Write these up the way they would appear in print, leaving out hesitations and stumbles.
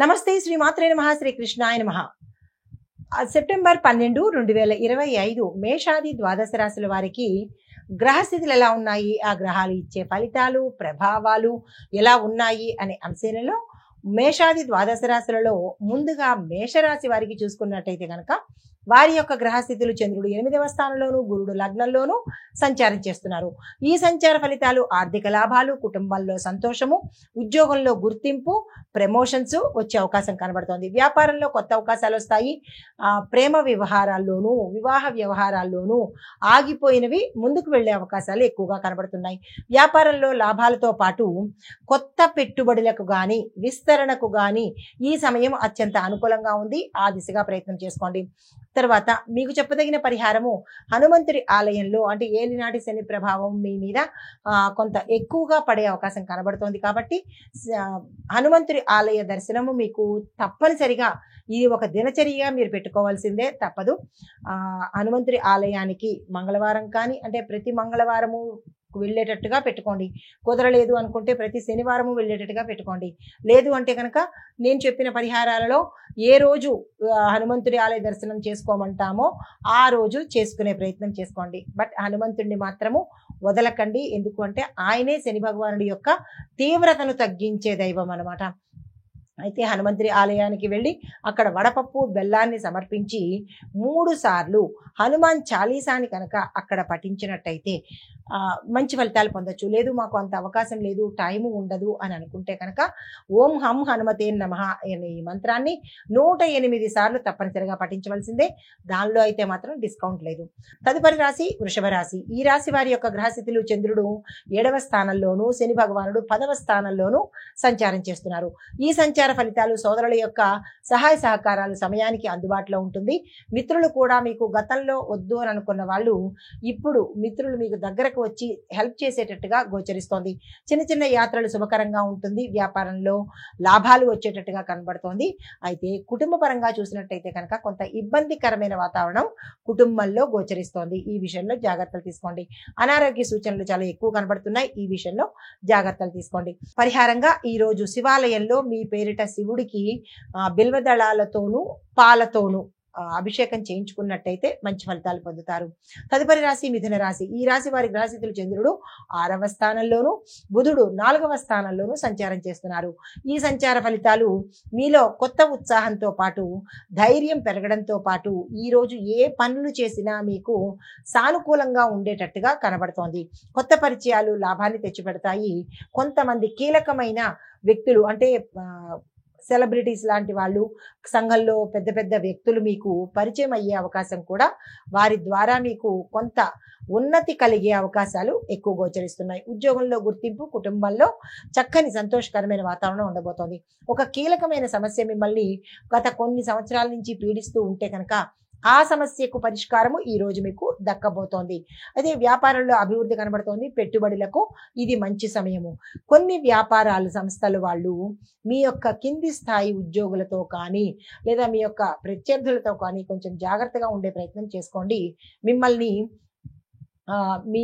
నమస్తే శ్రీ మాత్రే నమః శ్రీ కృష్ణాయ నమః. సెప్టెంబర్ 12, 2025 మేషాది ద్వాదశ రాశుల వారికి గ్రహస్థితులు ఎలా ఉన్నాయి, ఆ గ్రహాలు ఇచ్చే ఫలితాలు ప్రభావాలు ఎలా ఉన్నాయి అనే అంశంలో మేషాది ద్వాదశ రాశులలో ముందుగా మేషరాశి వారికి చూసుకున్నట్టయితే కనుక వారి యొక్క గ్రహస్థితులు చంద్రుడు 8వ స్థానంలోను గురుడు లగ్నంలోను సంచారం చేస్తున్నారు. ఈ సంచార ఫలితాలు ఆర్థిక లాభాలు, కుటుంబంలో సంతోషము, ఉద్యోగంలో గుర్తింపు, ప్రమోషన్స్ వచ్చే అవకాశం కనబడుతోంది. వ్యాపారంలో కొత్త అవకాశాలు వస్తాయి. ప్రేమ వ్యవహారాల్లోనూ వివాహ వ్యవహారాల్లోనూ ఆగిపోయినవి ముందుకు వెళ్లే అవకాశాలు ఎక్కువగా కనబడుతున్నాయి. వ్యాపారంలో లాభాలతో పాటు కొత్త పెట్టుబడులకు గాని విస్తరణకు గాని ఈ సమయం అత్యంత అనుకూలంగా ఉంది. ఆ దిశగా ప్రయత్నం చేసుకోండి. తర్వాత మీకు చెప్పదగిన పరిహారము హనుమంతుడి ఆలయంలో, అంటే ఏలినాటి శని ప్రభావం మీ మీద కొంత ఎక్కువగా పడే అవకాశం కనబడుతోంది కాబట్టి హనుమంతుడి ఆలయ దర్శనము మీకు తప్పనిసరిగా ఇది ఒక దినచర్యగా మీరు పెట్టుకోవాల్సిందే, తప్పదు. హనుమంతుడి ఆలయానికి మంగళవారం కానీ, అంటే ప్రతి మంగళవారము వెళ్ళేటట్టుగా పెట్టుకోండి. కుదరలేదు అనుకుంటే ప్రతి శనివారము వెళ్ళేటట్టుగా పెట్టుకోండి. లేదు అంటే కనుక నేను చెప్పిన పరిహారాలలో ఏ రోజు హనుమంతుడి ఆలయ దర్శనం చేసుకోమంటామో ఆ రోజు చేసుకునే ప్రయత్నం చేసుకోండి. బట్ హనుమంతుడిని మాత్రము వదలకండి. ఎందుకు అంటే ఆయనే శని భగవానుడి యొక్క తీవ్రతను తగ్గించే దైవం అన్నమాట. అయితే హనుమంతుడి ఆలయానికి వెళ్ళి అక్కడ వడపప్పు బెల్లాన్ని సమర్పించి 3 సార్లు హనుమాన్ చాలీసాని కనుక అక్కడ పఠించినట్టయితే మంచి ఫలితాలు పొందొచ్చు. లేదు మాకు అంత అవకాశం లేదు, టైము ఉండదు అని అనుకుంటే కనుక ఓం హం హనుమతే నమః అనే ఈ మంత్రాన్ని 108 సార్లు తప్పనిసరిగా పఠించవలసిందే. దానిలో అయితే మాత్రం డిస్కౌంట్ లేదు. తదుపరి రాశి వృషభ రాశి. ఈ రాశి వారి యొక్క గ్రహస్థితులు చంద్రుడు 7వ స్థానంలోను, శని భగవానుడు 10వ స్థానంలోను సంచారం చేస్తున్నారు. ఈ సంచార ఫలితాలు సోదరుల యొక్క సహాయ సహకారాలు సమయానికి అందుబాటులో ఉంటుంది. మిత్రులు కూడా మీకు గతంలో వద్దు అని అనుకున్న వాళ్ళు ఇప్పుడు మిత్రులు మీకు దగ్గరకు వచ్చి హెల్ప్ చేసేటట్టుగా గోచరిస్తోంది. చిన్న చిన్న యాత్రలు శుభకరంగా ఉంటుంది. వ్యాపారంలో లాభాలు వచ్చేటట్టుగా కనబడుతోంది. అయితే కుటుంబ పరంగా చూసినట్టయితే కనుక కొంత ఇబ్బందికరమైన వాతావరణం కుటుంబంలో గోచరిస్తోంది. ఈ విషయంలో జాగ్రత్తలు తీసుకోండి. అనారోగ్య సూచనలు చాలా ఎక్కువ కనబడుతున్నాయి. ఈ విషయంలో జాగ్రత్తలు తీసుకోండి. పరిహారంగా ఈ రోజు శివాలయంలో మీ పేరిట శివుడికి బిల్వదళాలతోనూ పాలతోనూ అభిషేకం చేయించుకున్నట్టయితే మంచి ఫలితాలు పొందుతారు. తదుపరి రాశి మిథున రాశి. ఈ రాశి వారి గ్రహస్థితులు చంద్రుడు 6వ స్థానంలోను, బుధుడు 4వ స్థానంలోను సంచారం చేస్తున్నారు. ఈ సంచార ఫలితాలు మీలో కొత్త ఉత్సాహంతో పాటు ధైర్యం పెరగడంతో పాటు ఈ రోజు ఏ పనులు చేసినా మీకు సానుకూలంగా ఉండేటట్టుగా కనబడుతోంది. కొత్త పరిచయాలు లాభాన్ని తెచ్చిపెడతాయి. కొంతమంది కీలకమైన వ్యక్తులు, అంటే సెలబ్రిటీస్ లాంటి వాళ్ళు, సంఘంలో పెద్ద పెద్ద వ్యక్తులు మీకు పరిచయం అయ్యే అవకాశం కూడా, వారి ద్వారా మీకు కొంత ఉన్నతి కలిగే అవకాశాలు ఎక్కువ గోచరిస్తున్నాయి. ఉద్యోగంలో గుర్తింపు, కుటుంబంలో చక్కని సంతోషకరమైన వాతావరణం ఉండబోతోంది. ఒక కీలకమైన సమస్య మిమ్మల్ని గత కొన్ని సంవత్సరాల నుంచి పీడిస్తూ ఉంటే కనుక ఆ సమస్యకు పరిష్కారము ఈ రోజు మీకు దక్కబోతోంది. అదే వ్యాపారంలో అభివృద్ధి కనబడుతోంది. పెట్టుబడులకు ఇది మంచి సమయము. కొన్ని వ్యాపారాలు సంస్థలు వాళ్ళు మీ యొక్క కింది స్థాయి ఉద్యోగులతో కానీ లేదా మీ యొక్క ప్రత్యర్థులతో కానీ కొంచెం జాగ్రత్తగా ఉండే ప్రయత్నం చేసుకోండి. మిమ్మల్ని మీ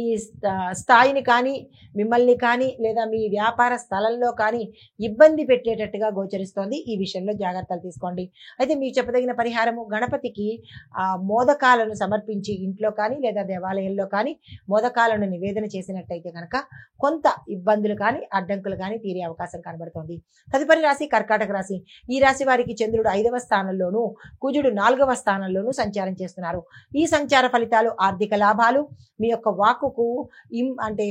స్థాయిని కానీ మిమ్మల్ని కానీ లేదా మీ వ్యాపార స్థలంలో కానీ ఇబ్బంది పెట్టేటట్టుగా గోచరిస్తోంది. ఈ విషయంలో జాగ్రత్తలు తీసుకోండి. అయితే మీకు చెప్పదగిన పరిహారము గణపతికి మోదకాలను సమర్పించి ఇంట్లో కానీ లేదా దేవాలయంలో కానీ మోదకాలను నివేదన చేసినట్టయితే కనుక కొంత ఇబ్బందులు కానీ అడ్డంకులు కానీ తీరే అవకాశం కనబడుతోంది. తదుపరి రాశి కర్కాటక రాశి. ఈ రాశి వారికి చంద్రుడు 5వ స్థానంలోను, కుజుడు 4వ స్థానంలోను సంచారం చేస్తున్నారు. ఈ సంచార ఫలితాలు ఆర్థిక లాభాలు, మీ యొక్క వాక్కుకు అంటే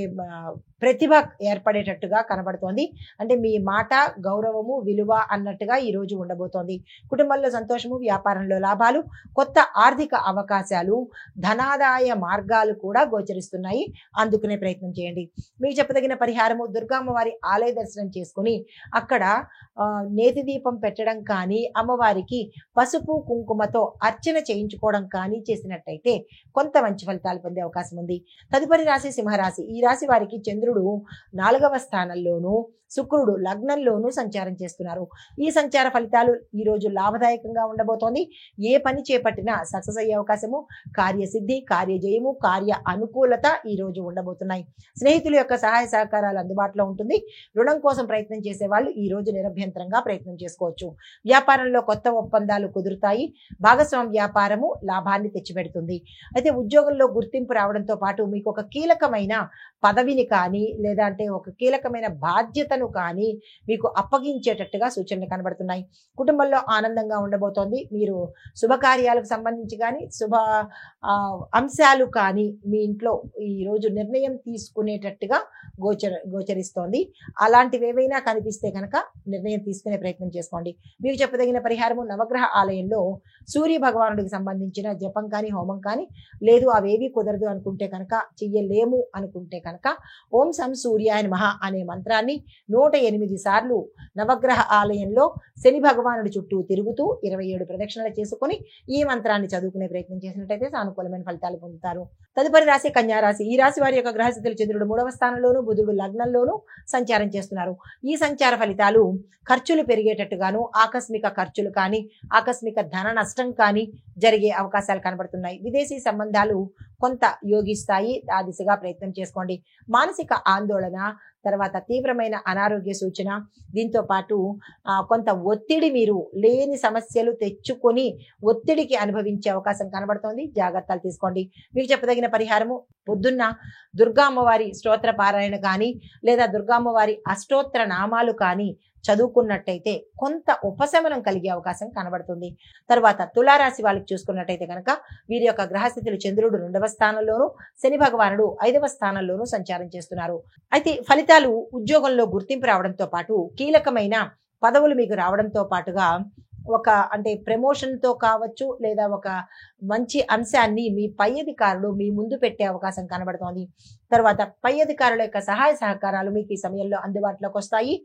ప్రతిభ ఏర్పడేటట్టుగా కనబడుతోంది. అంటే మీ మాట గౌరవము విలువ అన్నట్టుగా ఈ రోజు ఉండబోతోంది. కుటుంబంలో సంతోషము, వ్యాపారంలో లాభాలు, కొత్త ఆర్థిక అవకాశాలు, ధనాదాయ మార్గాలు కూడా గోచరిస్తున్నాయి. అందుకునే ప్రయత్నం చేయండి. మీకు చెప్పదగిన పరిహారము దుర్గామ్మవారి ఆలయ దర్శనం చేసుకుని అక్కడ నేతి దీపం పెట్టడం కానీ, అమ్మవారికి పసుపు కుంకుమతో అర్చన చేయించుకోవడం కానీ చేసినట్టయితే కొంత మంచి ఫలితాలు పొందే అవకాశం ఉంది. తదుపరి రాశి సింహరాశి. ఈ రాశి వారికి చంద్రుడు 4వ స్థానంలోను, శుక్రుడు లగ్నంలోనూ సంచారం చేస్తున్నారు. ఈ సంచార ఫలితాలు ఈ రోజు లాభదాయకంగా ఉండబోతోంది. ఏ పని చేపట్టినా సక్సెస్ అయ్యే అవకాశము, కార్యసిద్ధి, కార్యజయము, కార్య అనుకూలత ఈ రోజు ఉండబోతున్నాయి. స్నేహితుల యొక్క సహాయ సహకారాలు అందుబాటులో ఉంటుంది. రుణం కోసం ప్రయత్నం చేసే వాళ్ళు ఈ రోజు నిరభ్యంతరంగా ప్రయత్నం చేసుకోవచ్చు. వ్యాపారంలో కొత్త ఒప్పందాలు కుదురుతాయి. భాగస్వామ్య వ్యాపారము లాభాన్ని తెచ్చిపెడుతుంది. అయితే ఉద్యోగంలో గుర్తింపు రావడంతో పాటు మీకు ఒక కీలకమైన పదవిని కానీ లేదా అంటే ఒక కీలకమైన బాధ్యతను కానీ మీకు అప్పగించేటట్టుగా సూచనలు కనబడుతున్నాయి. కుటుంబంలో ఆనందంగా ఉండబోతోంది. మీరు శుభకార్యాలకు సంబంధించి కానీ అంశాలు కానీ మీ ఇంట్లో ఈ రోజు నిర్ణయం తీసుకునేటట్టుగా గోచరిస్తోంది. అలాంటివి ఏవైనా కనిపిస్తే కనుక నిర్ణయం తీసుకునే ప్రయత్నం చేసుకోండి. మీకు చెప్పదగిన పరిహారము నవగ్రహ ఆలయంలో సూర్య భగవానుడికి సంబంధించిన జపం కానీ హోమం కానీ లేదు అవేవి కుదరదు అనుకుంటే కనుక చెయ్యలేము అనుకుంటే కనుక ఓం సం సూర్యాయ నమః అనే మంత్రాన్ని 108 సార్లు నవగ్రహ ఆలయంలో శని భగవానుడి చుట్టూ తిరుగుతూ 27 ప్రదక్షిణలు చేసుకుని ఈ మంత్రాన్ని చదువుకునే ప్రయత్నం చేసినట్టయితే సానుకూలమైన ఫలితాలు పొందుతారు. తదుపరి రాశి కన్యా రాశి. ఈ రాశి వారి యొక్క గ్రహస్థితులు చంద్రుడు 3వ స్థానంలోను బుధుడు లగ్నంలోను సంచారం చేస్తున్నారు. ఈ సంచార ఫలితాలు ఖర్చులు పెరిగేటట్టుగాను, ఆకస్మిక ఖర్చులు కానీ ఆకస్మిక ధన నష్టం కానీ జరిగే అవకాశాలు కనబడుతున్నాయి. విదేశీ సంబంధాలు కొంత యోగిస్తాయి. ఆ దిశగా ప్రయత్నం చేసుకోండి. మానసిక ఆందోళన, తర్వాత తీవ్రమైన అనారోగ్య సూచన, దీంతో పాటు కొంత ఒత్తిడి, మీరు లేని సమస్యలు తెచ్చుకొని ఒత్తిడికి అనుభవించే అవకాశం కనబడుతోంది. జాగ్రత్తలు తీసుకోండి. మీకు చెప్పదగిన పరిహారము పొద్దున్న దుర్గా అమ్మవారి స్తోత్ర పారాయణ కానీ లేదా దుర్గా అమ్మవారి అష్టోత్తర నామాలు కానీ చదువుకున్నట్టయితే కొంత ఉపశమనం కలిగే అవకాశం కనబడుతుంది. తర్వాత తులారాశి వాళ్ళకి చూసుకున్నట్టయితే కనుక వీరి యొక్క గ్రహస్థితులు చంద్రుడు 2వ స్థానంలోను శని భగవానుడు 5వ స్థానంలోను సంచారం చేస్తున్నారు. అయితే ఫలితాలు ఉద్యోగంలో గుర్తింపు రావడంతో పాటు కీలకమైన పదవులు మీకు రావడంతో పాటుగా ఒక అంటే ప్రమోషన్తో కావచ్చు లేదా ఒక మంచి అంశాన్ని మీ పై అధికారులు మీ ముందు పెట్టే అవకాశం కనబడుతోంది. తర్వాత పై అధికారుల యొక్క సహాయ సహకారాలు మీకు ఈ సమయంలో అందుబాటులోకి వస్తాయి.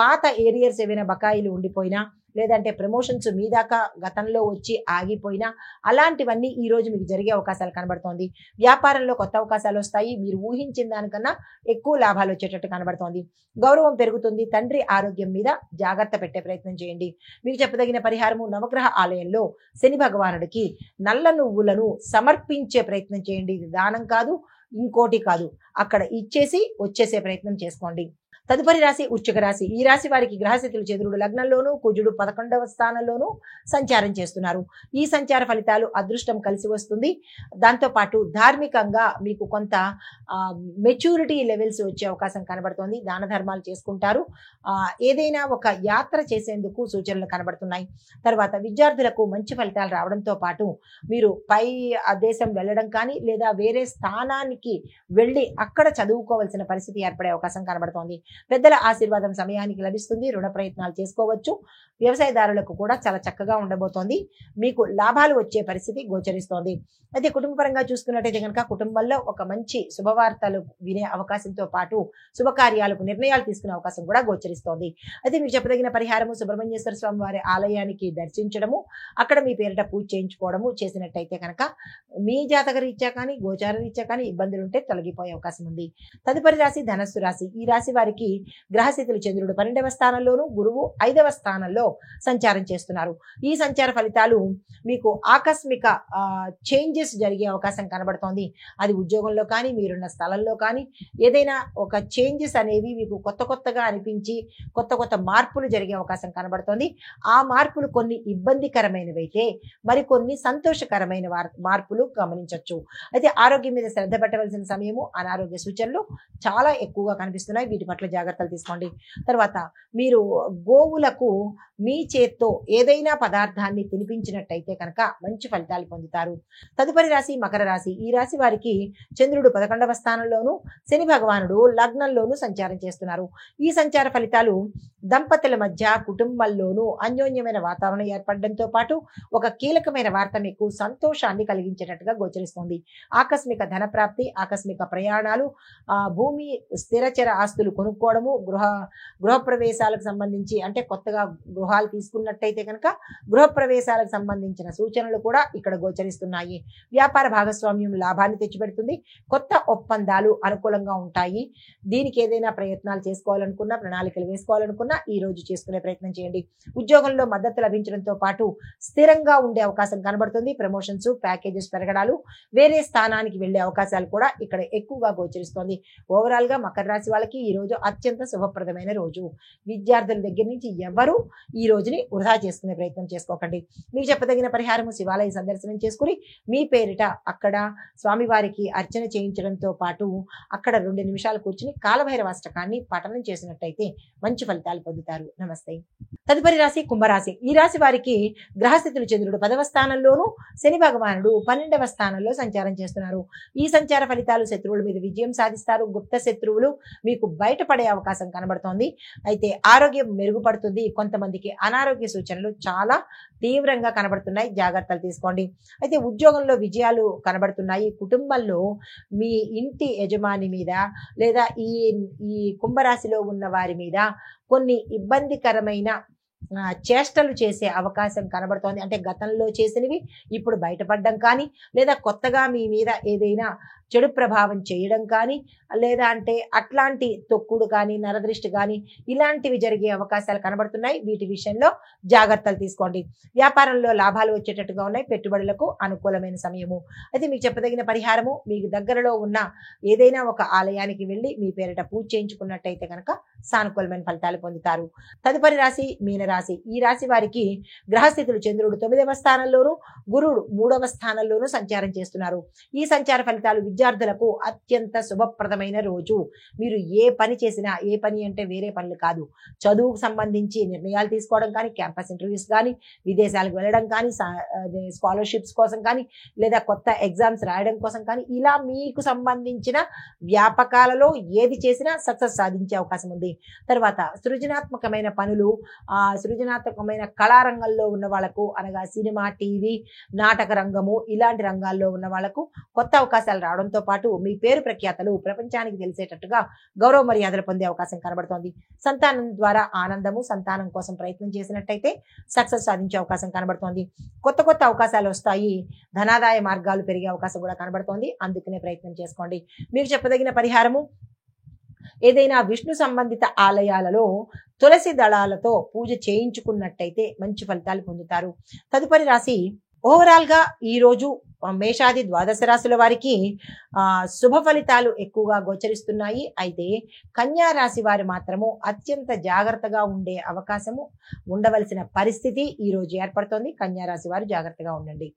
పాత ఏరియర్స్ ఏవైనా బకాయిలు ఉండిపోయినా లేదంటే ప్రమోషన్స్ మీ దాకా గతంలో వచ్చి ఆగిపోయినా అలాంటివన్నీ ఈ రోజు మీకు జరిగే అవకాశాలు కనబడుతోంది. వ్యాపారంలో కొత్త అవకాశాలు వస్తాయి. మీరు ఊహించిన దానికన్నా ఎక్కువ లాభాలు వచ్చేటట్టు కనబడుతోంది. గౌరవం పెరుగుతుంది. తండ్రి ఆరోగ్యం మీద జాగ్రత్త పెట్టే ప్రయత్నం చేయండి. మీకు చెప్పదగిన పరిహారము నవగ్రహ ఆలయంలో శని భగవానుడికి నల్ల నువ్వులను సమర్పించే ప్రయత్నం చేయండి. ఇది దానం కాదు, ఇంకోటి కాదు, అక్కడ ఇచ్చేసి వచ్చేసే ప్రయత్నం చేసుకోండి. తదుపరి రాశి వృశ్చిక రాశి. ఈ రాశి వారికి గ్రహస్థితులు చంద్రుడు లగ్నంలోను కుజుడు 11వ స్థానంలోను సంచారం చేస్తున్నారు. ఈ సంచార ఫలితాలు అదృష్టం కలిసి వస్తుంది. దాంతోపాటు ధార్మికంగా మీకు కొంత మెచ్యూరిటీ లెవెల్స్ వచ్చే అవకాశం కనబడుతోంది. దాన ధర్మాలు చేసుకుంటారు. ఏదైనా ఒక యాత్ర చేసేందుకు సూచనలు కనబడుతున్నాయి. తర్వాత విద్యార్థులకు మంచి ఫలితాలు రావడంతో పాటు మీరు పై దేశం వెళ్ళడం కానీ లేదా వేరే స్థానానికి వెళ్ళి అక్కడ చదువుకోవాల్సిన పరిస్థితి ఏర్పడే అవకాశం కనబడుతోంది. పెద్దల ఆశీర్వాదం సమయానికి లభిస్తుంది. రుణ ప్రయత్నాలు చేసుకోవచ్చు. వ్యవసాయదారులకు కూడా చాలా చక్కగా ఉండబోతోంది. మీకు లాభాలు వచ్చే పరిస్థితి గోచరిస్తోంది. అయితే కుటుంబపరంగా చూసుకున్నట్టయితే కనుక కుటుంబంలో ఒక మంచి శుభవార్తలు వినే అవకాశంతో పాటు శుభకార్యాలకు నిర్ణయాలు తీసుకునే అవకాశం కూడా గోచరిస్తోంది. అయితే మీకు చెప్పదగిన పరిహారము సుబ్రహ్మణ్యేశ్వర స్వామి వారి ఆలయానికి దర్శించడము, అక్కడ మీ పేరిట పూజ చేయించుకోవడము చేసినట్టయితే కనుక మీ జాతక రీత్యా కానీ గోచార రీత్యా కానీ ఇబ్బందులు ఉంటే తొలగిపోయే అవకాశం ఉంది. తదుపరి రాశి ధనస్సు రాశి. ఈ రాశి వారికి గ్రహస్థితులు చంద్రుడు 12వ స్థానంలోను గురువు 5వ స్థానంలో సంచారం చేస్తున్నారు. ఈ సంచార ఫలితాలు మీకు ఆకస్మిక చేంజెస్ జరిగే అవకాశం కనబడుతోంది. అది ఉద్యోగంలో కానీ మీరున్న స్థలంలో కానీ ఏదైనా ఒక చేంజెస్ అనేవి మీకు కొత్తగా అనిపించి కొత్త మార్పులు జరిగే అవకాశం కనబడుతోంది. ఆ మార్పులు కొన్ని ఇబ్బందికరమైనవి అయితే మరికొన్ని సంతోషకరమైన మార్పులు గమనించవచ్చు. అయితే ఆరోగ్యం మీద శ్రద్ధ పెట్టవలసిన సమయము, అనారోగ్య సూచనలు చాలా ఎక్కువగా కనిపిస్తున్నాయి. వీటి పట్ల జాగ్రత్తలు తీసుకోండి. తర్వాత మీరు గోవులకు మీ చేత్తో ఏదైనా పదార్థాన్ని తినిపించినట్టయితే కనుక మంచి ఫలితాలు పొందుతారు. తదుపరి రాశి మకర రాశి. ఈ రాశి వారికి చంద్రుడు 11వ స్థానంలోను శని భగవానుడు లగ్నంలోను సంచారం చేస్తున్నారు. ఈ సంచార ఫలితాలు దంపతుల మధ్య కుటుంబంలోనూ అన్యోన్యమైన వాతావరణం ఏర్పడడంతో పాటు ఒక కీలకమైన వార్త మీకు సంతోషాన్ని కలిగించేటట్టుగా గోచరిస్తుంది. ఆకస్మిక ధన ప్రాప్తి, ఆకస్మిక ప్రయాణాలు, భూమి స్థిరచర ఆస్తులు కొనుక్కోవడం కొనుక్కోవడము, గృహప్రవేశాలకు సంబంధించి అంటే కొత్తగా గృహాలు తీసుకున్నట్టయితే కనుక గృహప్రవేశాలకు సంబంధించిన సూచనలు కూడా ఇక్కడ గోచరిస్తున్నాయి. వ్యాపార భాగస్వామ్యం లాభాన్ని తెచ్చిపెడుతుంది. కొత్త ఒప్పందాలు అనుకూలంగా ఉంటాయి. దీనికి ఏదైనా ప్రయత్నాలు చేసుకోవాలనుకున్నా, ప్రణాళికలు వేసుకోవాలనుకున్నా ఈ రోజు చేసుకునే ప్రయత్నం చేయండి. ఉద్యోగంలో మద్దతు లభించడంతో పాటు స్థిరంగా ఉండే అవకాశం కనబడుతుంది. ప్రమోషన్స్, ప్యాకేజెస్ పెరగడాలు, వేరే స్థానానికి వెళ్లే అవకాశాలు కూడా ఇక్కడ ఎక్కువగా గోచరిస్తోంది. ఓవరాల్ గా మకర రాశి వాళ్ళకి ఈ రోజు అత్యంత శుభప్రదమైన రోజు. విద్యార్థుల దగ్గర నుంచి ఎవరు ఈ రోజుని వృధా చేసుకునే ప్రయత్నం చేసుకోకండి. మీకు చెప్పదగిన పరిహారము శివాలయ సందర్శనం చేసుకుని మీ పేరిట అక్కడ స్వామివారికి అర్చన చేయించడంతో పాటు అక్కడ 2 నిమిషాలు కూర్చుని కాలభైరవాష్టకాన్ని పఠనం చేసినట్టయితే మంచి ఫలితాలు పొందుతారు. నమస్తే. తదుపరి రాశి కుంభరాశి. ఈ రాశి వారికి గ్రహస్థితులు చంద్రుడు 10వ స్థానంలోను, శని భగవానుడు 12వ స్థానంలో సంచారం చేస్తున్నారు. ఈ సంచార ఫలితాలు శత్రువుల మీద విజయం సాధిస్తారు. గుప్త శత్రువులు మీకు బయటపడే అవకాశం కనబడుతోంది. అయితే ఆరోగ్యం మెరుగుపడుతుంది. కొంతమందికి అనారోగ్య సూచనలు చాలా తీవ్రంగా కనబడుతున్నాయి. జాగ్రత్తలు తీసుకోండి. అయితే ఉద్యోగంలో విజయాలు కనబడుతున్నాయి. కుటుంబంలో మీ ఇంటి యజమాని మీద లేదా ఈ కుంభరాశిలో ఉన్న వారి మీద కొన్ని ఇబ్బందికరమైన చేష్టలు చేసే అవకాశం కనబడుతోంది. అంటే గతంలో చేసినవి ఇప్పుడు బయటపడడం కానీ, లేదా కొత్తగా మీ మీద ఏదైనా చెడు ప్రభావం చేయడం కానీ, లేదా అంటే అట్లాంటి తొక్కుడు కానీ, నరదృష్టి కానీ ఇలాంటివి జరిగే అవకాశాలు కనబడుతున్నాయి. వీటి విషయంలో జాగ్రత్తలు తీసుకోండి. వ్యాపారంలో లాభాలు వచ్చేటట్టుగా ఉన్నాయి. పెట్టుబడులకు అనుకూలమైన సమయము. అయితే మీకు చెప్పదగిన పరిహారము మీకు దగ్గరలో ఉన్న ఏదైనా ఒక ఆలయానికి వెళ్ళి మీ పేరిట పూజ చేయించుకున్నట్టయితే కనుక సానుకూలమైన ఫలితాలు పొందుతారు. తదుపరి రాశి మీనరాశి. ఈ రాశి వారికి గ్రహస్థితులు చంద్రుడు 9వ స్థానంలోను, గురుడు 3వ స్థానంలోను సంచారం చేస్తున్నారు. ఈ సంచార ఫలితాలు విద్యార్థులకు అత్యంత శుభప్రదమైన రోజు. మీరు ఏ పని చేసినా, ఏ పని అంటే వేరే పనులు కాదు, చదువుకు సంబంధించి నిర్ణయాలు తీసుకోవడం కానీ, క్యాంపస్ ఇంటర్వ్యూస్ కానీ, విదేశాలకు వెళ్ళడం కానీ, స్కాలర్షిప్స్ కోసం కానీ, లేదా కొత్త ఎగ్జామ్స్ రాయడం కోసం కానీ, ఇలా మీకు సంబంధించిన వ్యాపకాలలో ఏది చేసినా సక్సెస్ సాధించే అవకాశం ఉంది. తర్వాత సృజనాత్మకమైన పనులు, సృజనాత్మకమైన కళారంగంలో ఉన్న వాళ్ళకు, అనగా సినిమా, టీవీ, నాటక రంగము ఇలాంటి రంగాల్లో ఉన్న వాళ్ళకు కొత్త అవకాశాలు రావడంతో పాటు మీ పేరు ప్రఖ్యాతలు ప్రపంచానికి తెలిసేటట్టుగా గౌరవ మర్యాదలు పొందే అవకాశం కనబడుతోంది. సంతానం ద్వారా ఆనందము, సంతానం కోసం ప్రయత్నం చేసినట్టయితే సక్సెస్ సాధించే అవకాశం కనబడుతోంది. కొత్త కొత్త అవకాశాలు వస్తాయి. ధనాదాయ మార్గాలు పెరిగే అవకాశం కూడా కనబడుతోంది. అందుకనే ప్రయత్నం చేసుకోండి. మీకు చెప్పదగిన పరిహారము ఏదైనా విష్ణు సంబంధిత ఆలయాలలో తులసి దళాలతో పూజ చేయించుకున్నట్టయితే మంచి ఫలితాలు పొందుతారు. తదుపరి రాశి ఓవరాల్ గా ఈ రోజు మేషాది ద్వాదశ రాశుల వారికి శుభ ఫలితాలు ఎక్కువగా గోచరిస్తున్నాయి. అయితే కన్యా రాశి వారు మాత్రము అత్యంత జాగ్రత్తగా ఉండే అవకాశము, ఉండవలసిన పరిస్థితి ఈ రోజు ఏర్పడుతోంది. కన్యా రాశి వారు జాగ్రత్తగా ఉండండి.